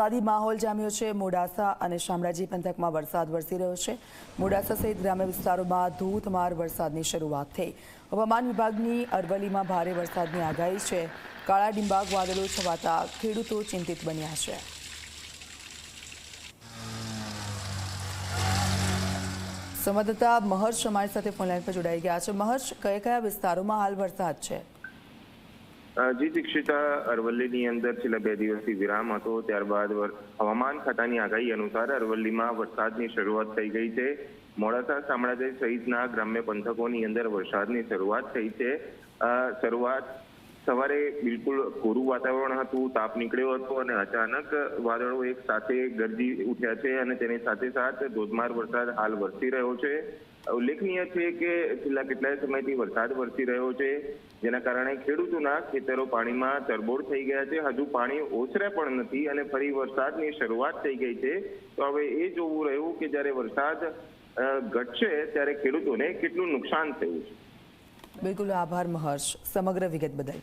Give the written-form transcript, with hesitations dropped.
વરસાદી માહોલ જામ્યો છે। મોડાસા અને શામળાજી પંથકમાં વરસાદ વરસી રહ્યો છે। મોડાસા સહિત ગ્રામ્ય વિસ્તારોમાં ધોધમાર વરસાદની શરૂઆત થઈ। હવામાન વિભાગની અરવલ્લીમાં ભારે વરસાદની આગાહી છે। કાળા ડિંબાગ વાદળો છવાતા ખેડૂતો ચિંતિત બન્યા છે। સંવાદદાતા મહર્ષ અમારી સાથે ફોનલાઈન પર જોડાઈ ગયા છે। મહર્ષ, કયા વિસ્તારોમાં હાલ વરસાદ છે? જી દીક્ષિતા, અરવલ્લીની અંદર છેલ્લા 2 દિવસથી વિરામ હતો, ત્યારબાદ હવામાન ખાતાની આગાહી અનુસાર અરવલ્લીમાં વરસાદની શરૂઆત થઈ ગઈ છે। મોડાસા, શામળાજી સહિતના ગ્રામ્ય પંથકોની અંદર વરસાદની શરૂઆત થઈ છે। સવારે બિલકુલ કોરું વાતાવરણ હતું, તાપ નીકળ્યો હતો અને અચાનક વાદળો એક સાથે ગરજી ઉઠ્યા છે અને તેની સાથે ધોધમાર વરસાદ હાલ વરસી રહ્યો છે। ઉલ્લેખનીય છે કે છેલ્લા કેટલાય સમયથી વરસાદ વરસી રહ્યો છે, જેના કારણે ખેડૂતોના ખેતરો પાણીમાં તરબોળ થઈ ગયા છે। હજુ પાણી ઓસર્યા પણ નથી અને ફરી વરસાદની શરૂઆત થઈ ગઈ છે। તો હવે એ જોવું રહ્યું કે જ્યારે વરસાદ ઘટશે ત્યારે ખેડૂતોને કેટલું નુકસાન થયું છે। બિલકુલ, આભાર મહર્ષ સમગ્ર વિગત બદલ।